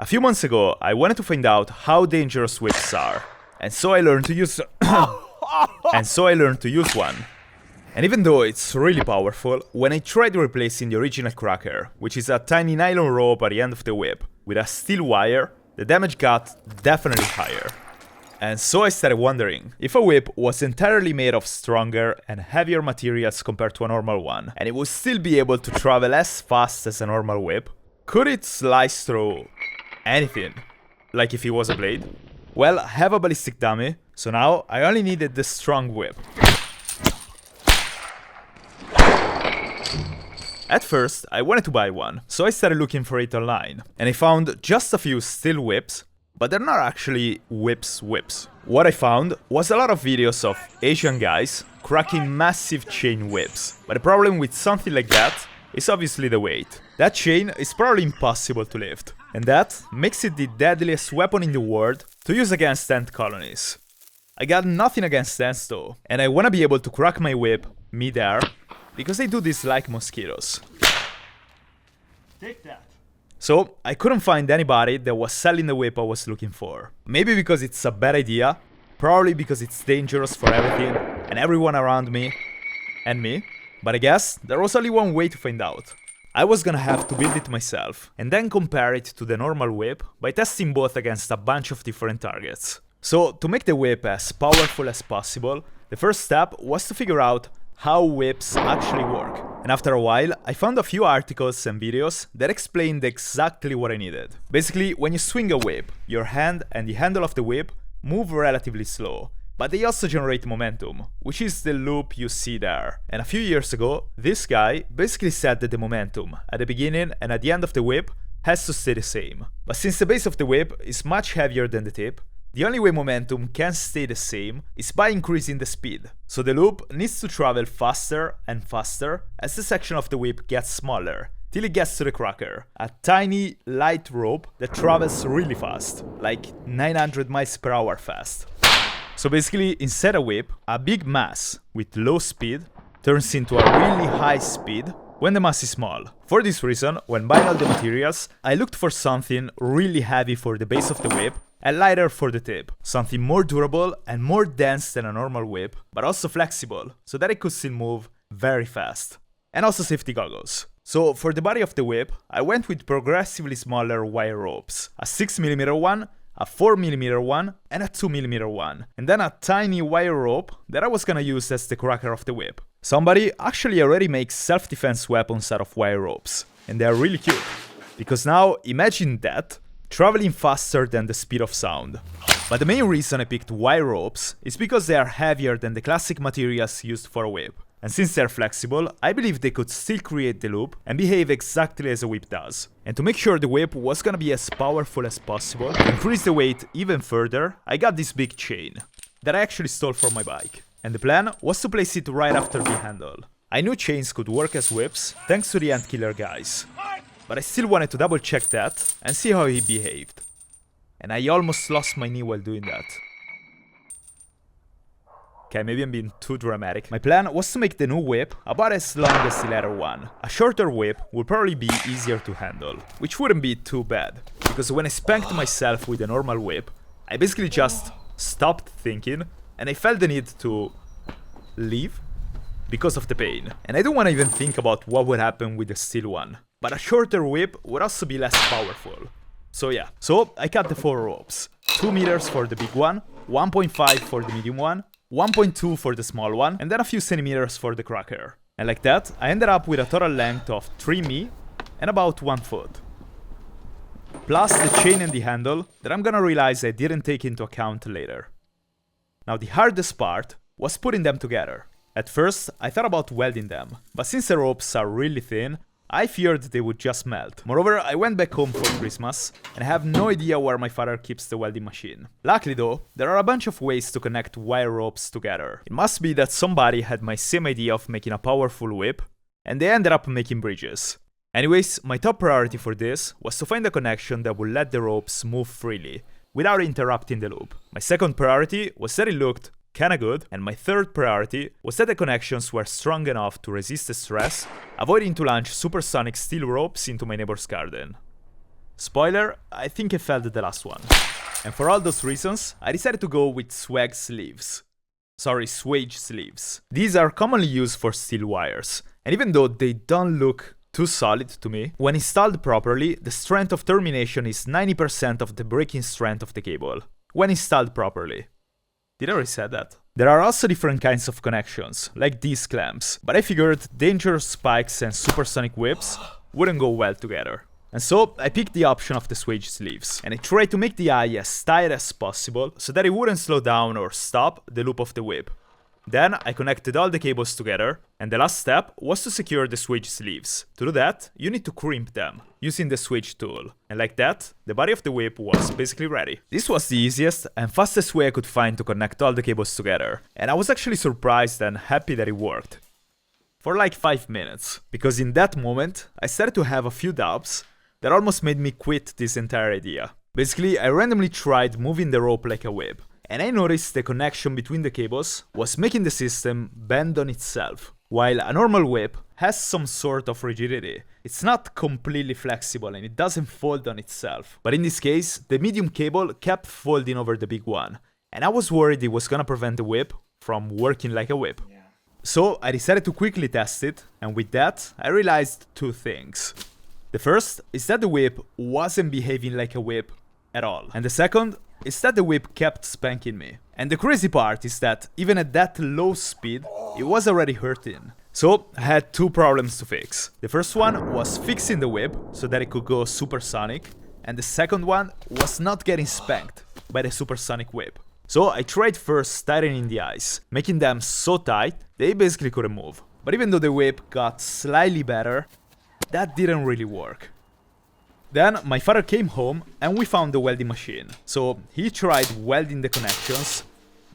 A few months ago, I wanted to find out how dangerous whips are, and so I learned to use one. And even though it's really powerful, when I tried replacing the original cracker, which is a tiny nylon rope at the end of the whip, with a steel wire, the damage got definitely higher. And so I started wondering, if a whip was entirely made of stronger and heavier materials compared to a normal one, and it would still be able to travel as fast as a normal whip, could it slice through anything? Like if it was a blade? Well, I have a ballistic dummy, so now I only needed the strong whip. At first, I wanted to buy one, so I started looking for it online, and I found just a few steel whips, but they're not actually whips. What I found was a lot of videos of Asian guys cracking massive chain whips, but the problem with something like that is obviously the weight. That chain is probably impossible to lift, and that makes it the deadliest weapon in the world to use against ant colonies. I got nothing against ants though, and I wanna be able to crack my whip mid-air, because they do this like mosquitoes. Take that. So, I couldn't find anybody that was selling the whip I was looking for. Maybe because it's a bad idea, probably because it's dangerous for everything and everyone around me, and me. But I guess there was only one way to find out. I was gonna have to build it myself, and then compare it to the normal whip by testing both against a bunch of different targets. So, to make the whip as powerful as possible, the first step was to figure out how whips actually work. And after a while, I found a few articles and videos that explained exactly what I needed. Basically, when you swing a whip, your hand and the handle of the whip move relatively slow, but they also generate momentum, which is the loop you see there. And a few years ago, this guy basically said that the momentum at the beginning and at the end of the whip has to stay the same. But since the base of the whip is much heavier than the tip, the only way momentum can stay the same is by increasing the speed. So the loop needs to travel faster and faster as the section of the whip gets smaller, till it gets to the cracker, a tiny, light rope that travels really fast, like 900 miles per hour fast. So basically, instead of a whip, a big mass with low speed turns into a really high speed when the mass is small. For this reason, when buying all the materials, I looked for something really heavy for the base of the whip and lighter for the tip. Something more durable and more dense than a normal whip, but also flexible, so that it could still move very fast. And also safety goggles. So for the body of the whip, I went with progressively smaller wire ropes. A 6mm one, a 4mm one, and a 2mm one. And then a tiny wire rope that I was gonna use as the cracker of the whip. Somebody actually already makes self-defense weapons out of wire ropes. And they're really cute. Because now, imagine that, traveling faster than the speed of sound. But the main reason I picked wire ropes is because they are heavier than the classic materials used for a whip. And since they're flexible, I believe they could still create the loop and behave exactly as a whip does. And to make sure the whip was gonna be as powerful as possible, to increase the weight even further, I got this big chain that I actually stole from my bike. And the plan was to place it right after the handle. I knew chains could work as whips thanks to the ant killer guys. But I still wanted to double check that and see how he behaved. And I almost lost my knee while doing that. Okay, maybe I'm being too dramatic. My plan was to make the new whip about as long as the latter one. A shorter whip would probably be easier to handle, which wouldn't be too bad. Because when I spanked myself with a normal whip, I basically just stopped thinking and I felt the need to leave because of the pain. And I don't want to even think about what would happen with the steel one. But a shorter whip would also be less powerful. So yeah, so I cut the 4 ropes. 2 meters for the big one, 1.5 for the medium one, 1.2 for the small one, and then a few centimeters for the cracker. And like that, I ended up with a total length of 3 me and about 1 foot. Plus the chain and the handle that I'm gonna realize I didn't take into account later. Now the hardest part was putting them together. At first, I thought about welding them, but since the ropes are really thin, I feared they would just melt. Moreover, I went back home for Christmas, and I have no idea where my father keeps the welding machine. Luckily though, there are a bunch of ways to connect wire ropes together. It must be that somebody had my same idea of making a powerful whip, and they ended up making bridges. Anyways, my top priority for this was to find a connection that would let the ropes move freely, without interrupting the loop. My second priority was that it looked kinda good, and my third priority was that the connections were strong enough to resist the stress, avoiding to launch supersonic steel ropes into my neighbor's garden. Spoiler, I think I failed the last one. And for all those reasons, I decided to go with swage sleeves. These are commonly used for steel wires, and even though they don't look too solid to me, when installed properly, the strength of termination is 90% of the breaking strength of the cable. When installed properly. Did I already say that? There are also different kinds of connections, like these clamps, but I figured dangerous spikes and supersonic whips wouldn't go well together. And so I picked the option of the swage sleeves, and I tried to make the eye as tight as possible so that it wouldn't slow down or stop the loop of the whip. Then I connected all the cables together, and the last step was to secure the swage sleeves. To do that, you need to crimp them, using the swage tool. And like that, the body of the whip was basically ready. This was the easiest and fastest way I could find to connect all the cables together, and I was actually surprised and happy that it worked. For like 5 minutes, because in that moment, I started to have a few doubts that almost made me quit this entire idea. Basically, I randomly tried moving the rope like a whip, and I noticed the connection between the cables was making the system bend on itself. While a normal whip has some sort of rigidity, it's not completely flexible and it doesn't fold on itself. But in this case, the medium cable kept folding over the big one, and I was worried it was gonna prevent the whip from working like a whip. Yeah. So I decided to quickly test it, and with that, I realized two things. The first is that the whip wasn't behaving like a whip at all, and the second is that the whip kept spanking me. And the crazy part is that even at that low speed, it was already hurting. So I had two problems to fix. The first one was fixing the whip so that it could go supersonic, and the second one was not getting spanked by the supersonic whip. So I tried first tightening the eyes, making them so tight they basically couldn't move. But even though the whip got slightly better, that didn't really work. Then my father came home and we found the welding machine. So he tried welding the connections,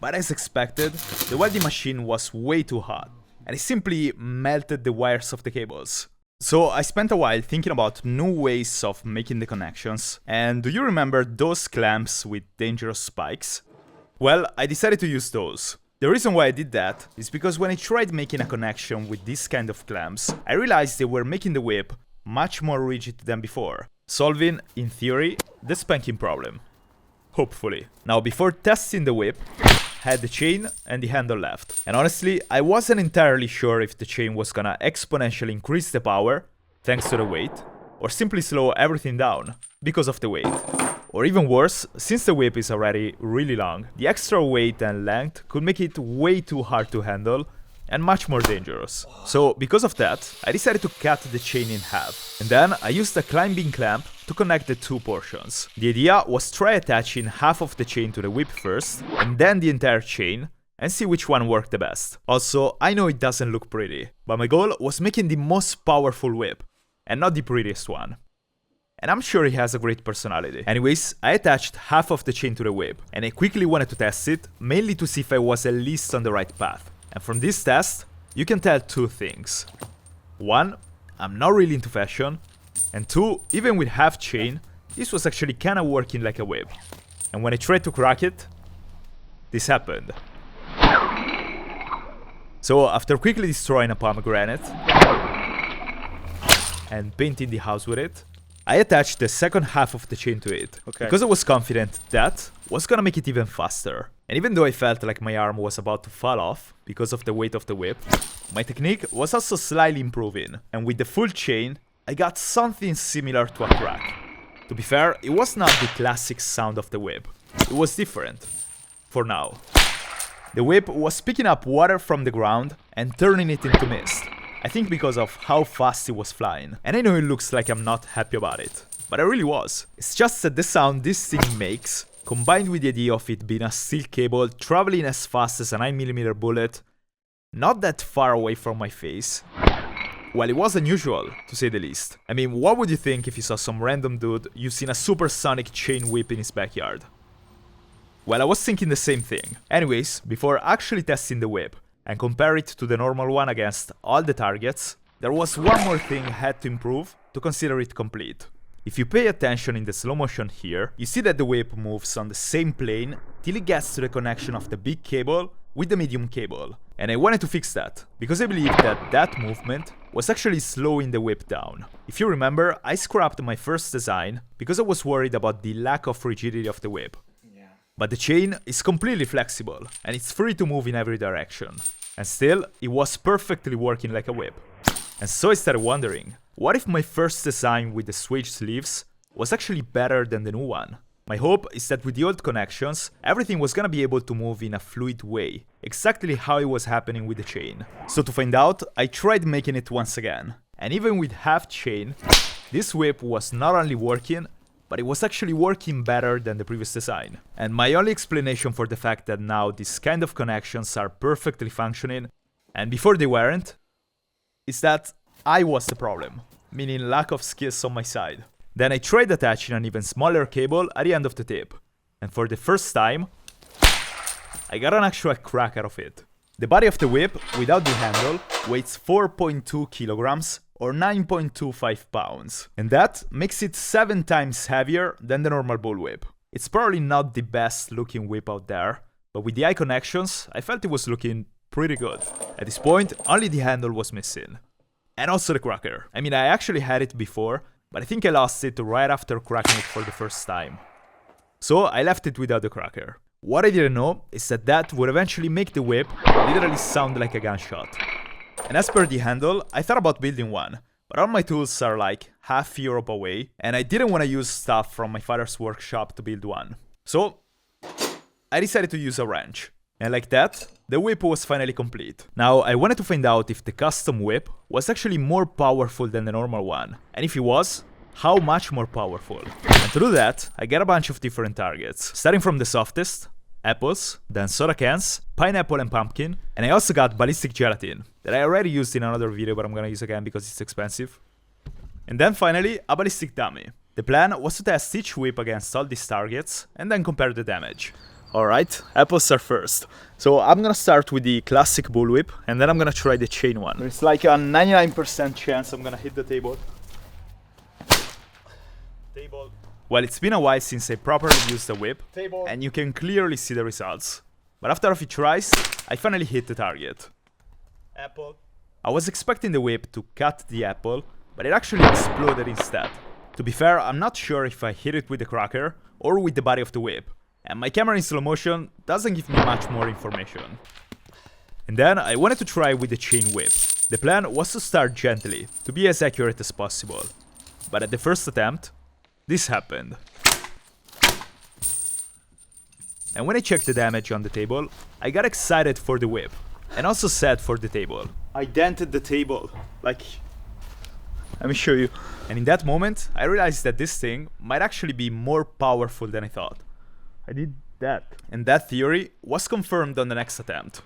but as expected, the welding machine was way too hot, and it simply melted the wires of the cables. So I spent a while thinking about new ways of making the connections, and do you remember those clamps with dangerous spikes? Well, I decided to use those. The reason why I did that is because when I tried making a connection with this kind of clamps, I realized they were making the whip much more rigid than before, solving, in theory, the spanking problem. Hopefully. Now, before testing the whip, I had the chain and the handle left. And honestly, I wasn't entirely sure if the chain was gonna exponentially increase the power, thanks to the weight, or simply slow everything down, because of the weight. Or even worse, since the whip is already really long, the extra weight and length could make it way too hard to handle, and much more dangerous. So, because of that, I decided to cut the chain in half, and then I used a climbing clamp to connect the two portions. The idea was try attaching half of the chain to the whip first, and then the entire chain, and see which one worked the best. Also, I know it doesn't look pretty, but my goal was making the most powerful whip, and not the prettiest one. And I'm sure he has a great personality. Anyways, I attached half of the chain to the whip, and I quickly wanted to test it, mainly to see if I was at least on the right path. And from this test, you can tell two things. One, I'm not really into fashion, and two, even with half chain, this was actually kinda working like a whip. And when I tried to crack it, this happened. So after quickly destroying a pomegranate and painting the house with it, I attached the second half of the chain to it, because I was confident that was gonna make it even faster. And even though I felt like my arm was about to fall off because of the weight of the whip, my technique was also slightly improving, and with the full chain, I got something similar to a crack. To be fair, it was not the classic sound of the whip, it was different. For now. The whip was picking up water from the ground and turning it into mist. I think because of how fast it was flying. And I know it looks like I'm not happy about it, but I really was. It's just that the sound this thing makes, combined with the idea of it being a steel cable traveling as fast as a 9mm bullet, not that far away from my face, well, it was unusual, to say the least. I mean, what would you think if you saw some random dude using a supersonic chain whip in his backyard? Well, I was thinking the same thing. Anyways, before actually testing the whip, and compare it to the normal one against all the targets, there was one more thing I had to improve to consider it complete. If you pay attention in the slow motion here, you see that the whip moves on the same plane till it gets to the connection of the big cable with the medium cable. And I wanted to fix that, because I believe that that movement was actually slowing the whip down. If you remember, I scrapped my first design because I was worried about the lack of rigidity of the whip. But the chain is completely flexible, and it's free to move in every direction. And still, it was perfectly working like a whip. And so I started wondering, what if my first design with the swage sleeves was actually better than the new one? My hope is that with the old connections, everything was gonna be able to move in a fluid way, exactly how it was happening with the chain. So to find out, I tried making it once again. And even with half chain, this whip was not only working, but it was actually working better than the previous design. And my only explanation for the fact that now these kind of connections are perfectly functioning, and before they weren't, is that I was the problem, meaning lack of skills on my side. Then I tried attaching an even smaller cable at the end of the tip, and for the first time, I got an actual crack out of it. The body of the whip, without the handle, weighs 4.2 kilograms or 9.25 pounds, and that makes it 7 times heavier than the normal bullwhip. It's probably not the best looking whip out there, but with the eye connections, I felt it was looking pretty good. At this point, only the handle was missing. And also the cracker. I mean, I actually had it before, but I think I lost it right after cracking it for the first time. So I left it without the cracker. What I didn't know is that that would eventually make the whip literally sound like a gunshot. And as per the handle, I thought about building one, but all my tools are like half Europe away, and I didn't want to use stuff from my father's workshop to build one. So I decided to use a wrench. And like that, the whip was finally complete. Now, I wanted to find out if the custom whip was actually more powerful than the normal one. And if it was, how much more powerful. And to do that, I got a bunch of different targets. Starting from the softest, apples, then soda cans, pineapple and pumpkin. And I also got ballistic gelatin, that I already used in another video, but I'm gonna use again because it's expensive. And then finally, a ballistic dummy. The plan was to test each whip against all these targets, and then compare the damage. Alright, apples are first. So I'm gonna start with the classic bullwhip, and then I'm gonna try the chain one. There's like a 99% chance I'm gonna hit the table. Well, it's been a while since I properly used the whip, and you can clearly see the results. But after a few tries, I finally hit the target. Apple. I was expecting the whip to cut the apple, but it actually exploded instead. To be fair, I'm not sure if I hit it with the cracker or with the body of the whip. And my camera in slow motion doesn't give me much more information. And then I wanted to try with the chain whip. The plan was to start gently, to be as accurate as possible. But at the first attempt, this happened. And when I checked the damage on the table, I got excited for the whip, and also sad for the table. I dented the table, like... Let me show you. And in that moment, I realized that this thing might actually be more powerful than I thought. I did that. And that theory was confirmed on the next attempt.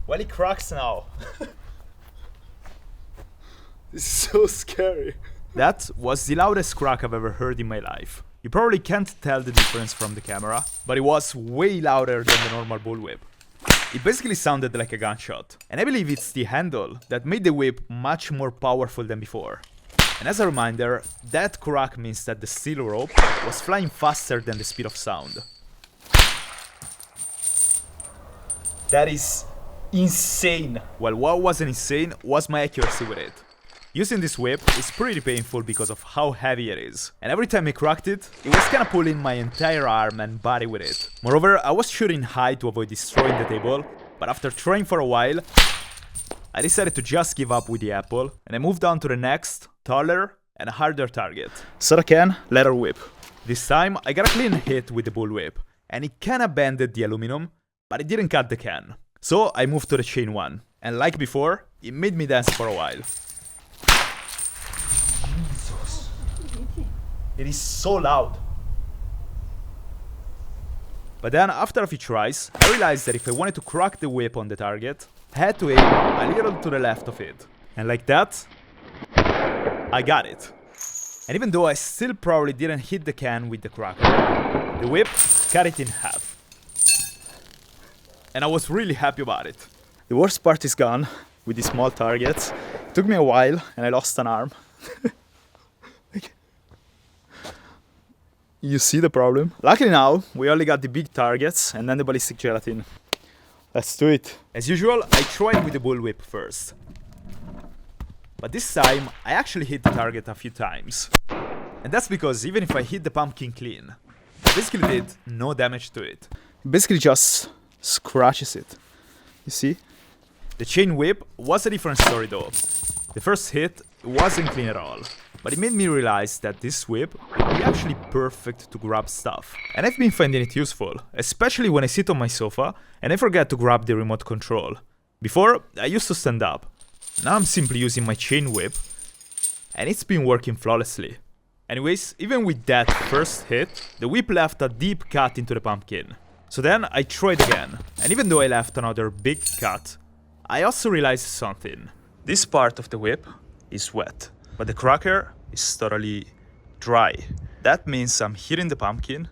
Well, it cracks now. This is so scary. That was the loudest crack I've ever heard in my life. You probably can't tell the difference from the camera, but it was way louder than the normal bullwhip. It basically sounded like a gunshot. And I believe it's the handle that made the whip much more powerful than before. And as a reminder, that crack means that the steel rope was flying faster than the speed of sound. That is insane. Well, what wasn't insane was my accuracy with it. Using this whip is pretty painful because of how heavy it is. And every time I cracked it, it was kinda pulling my entire arm and body with it. Moreover, I was shooting high to avoid destroying the table, but after trying for a while, I decided to just give up with the apple, and I moved on to the next, taller and harder target. Soda can, leather whip. This time, I got a clean hit with the bullwhip, and it kinda bended the aluminum, but it didn't cut the can. So I moved to the chain one, and like before, it made me dance for a while. Jesus. It is so loud. But then, after a few tries, I realized that if I wanted to crack the whip on the target, I had to aim a little to the left of it. And like that, I got it. And even though I still probably didn't hit the can with the cracker, the whip cut it in half. And I was really happy about it. The worst part is gone with these small targets. It took me a while and I lost an arm. You see the problem? Luckily now, we only got the big targets and then the ballistic gelatin. Let's do it. As usual, I tried with the bullwhip first. But this time, I actually hit the target a few times. And that's because even if I hit the pumpkin clean, I basically did no damage to it. Basically just scratches it. You see? The chain whip was a different story though. The first hit wasn't clean at all. But it made me realize that this whip would be actually perfect to grab stuff. And I've been finding it useful, especially when I sit on my sofa and I forget to grab the remote control. Before, I used to stand up. Now I'm simply using my chain whip, and it's been working flawlessly. Anyways, even with that first hit, the whip left a deep cut into the pumpkin. So then I tried again, and even though I left another big cut, I also realized something. This part of the whip is wet, but the cracker is totally dry. That means I'm hitting the pumpkin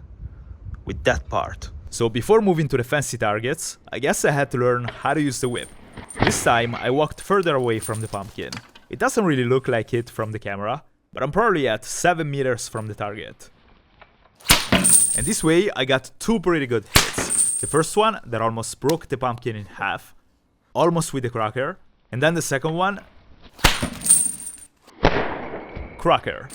with that part. So before moving to the fancy targets, I guess I had to learn how to use the whip. This time I walked further away from the pumpkin. It doesn't really look like it from the camera, but I'm probably at 7 meters from the target. And this way I got two pretty good hits. The first one that almost broke the pumpkin in half, almost with the cracker, and then the second one, cracker.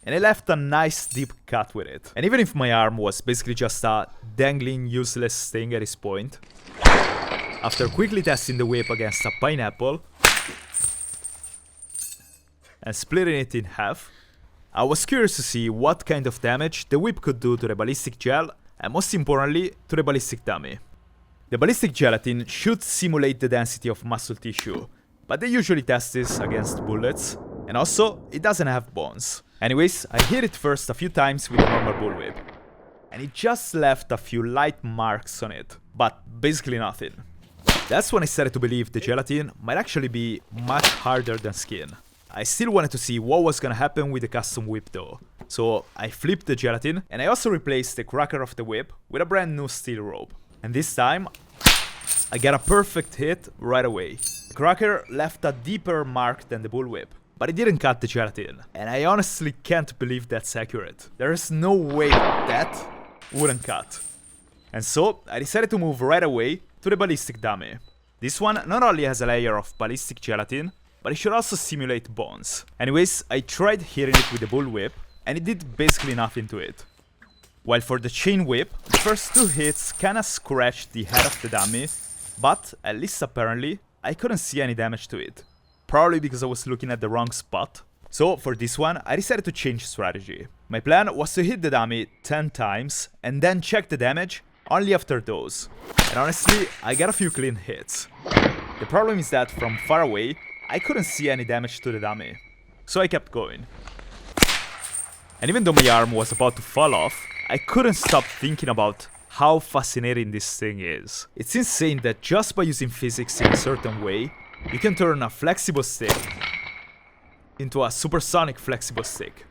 And I left a nice deep cut with it. And even if my arm was basically just a dangling useless thing at this point, after quickly testing the whip against a pineapple and splitting it in half, I was curious to see what kind of damage the whip could do to the ballistic gel and most importantly to the ballistic dummy. The ballistic gelatin should simulate the density of muscle tissue, but they usually test this against bullets, and also it doesn't have bones. Anyways, I hit it first a few times with a normal bullwhip, and it just left a few light marks on it, but basically nothing. That's when I started to believe the gelatin might actually be much harder than skin. I still wanted to see what was gonna happen with the custom whip though, so I flipped the gelatin and I also replaced the cracker of the whip with a brand new steel rope. And this time, I got a perfect hit right away. The cracker left a deeper mark than the bullwhip, but it didn't cut the gelatin. And I honestly can't believe that's accurate. There is no way that wouldn't cut. And so, I decided to move right away to the ballistic dummy. This one not only has a layer of ballistic gelatin, but it should also simulate bones. Anyways, I tried hitting it with the bullwhip, and it did basically nothing to it. While for the chain whip, the first two hits kinda scratched the head of the dummy, but, at least apparently, I couldn't see any damage to it. Probably because I was looking at the wrong spot. So, for this one, I decided to change strategy. My plan was to hit the dummy 10 times, and then check the damage only after those. And honestly, I got a few clean hits. The problem is that from far away, I couldn't see any damage to the dummy. So I kept going. And even though my arm was about to fall off, I couldn't stop thinking about how fascinating this thing is. It's insane that just by using physics in a certain way, you can turn a flexible stick into a supersonic flexible stick.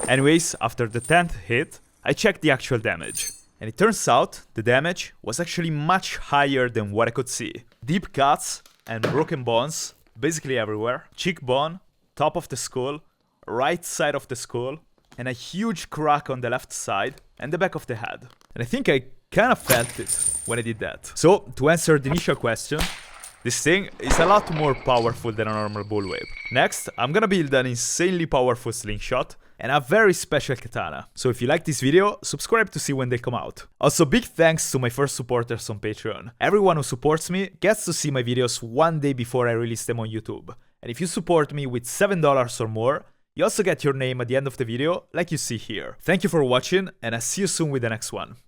Anyways, after the 10th hit, I checked the actual damage. And it turns out the damage was actually much higher than what I could see. Deep cuts and broken bones basically everywhere. Cheekbone, top of the skull, right side of the skull, and a huge crack on the left side and the back of the head. And I think I kind of felt it when I did that. So, to answer the initial question, this thing is a lot more powerful than a normal bullwhip. Next, I'm gonna build an insanely powerful slingshot and a very special katana. So if you like this video, subscribe to see when they come out. Also, big thanks to my first supporters on Patreon. Everyone who supports me gets to see my videos one day before I release them on YouTube. And if you support me with $7 or more, you also get your name at the end of the video, like you see here. Thank you for watching, and I'll see you soon with the next one.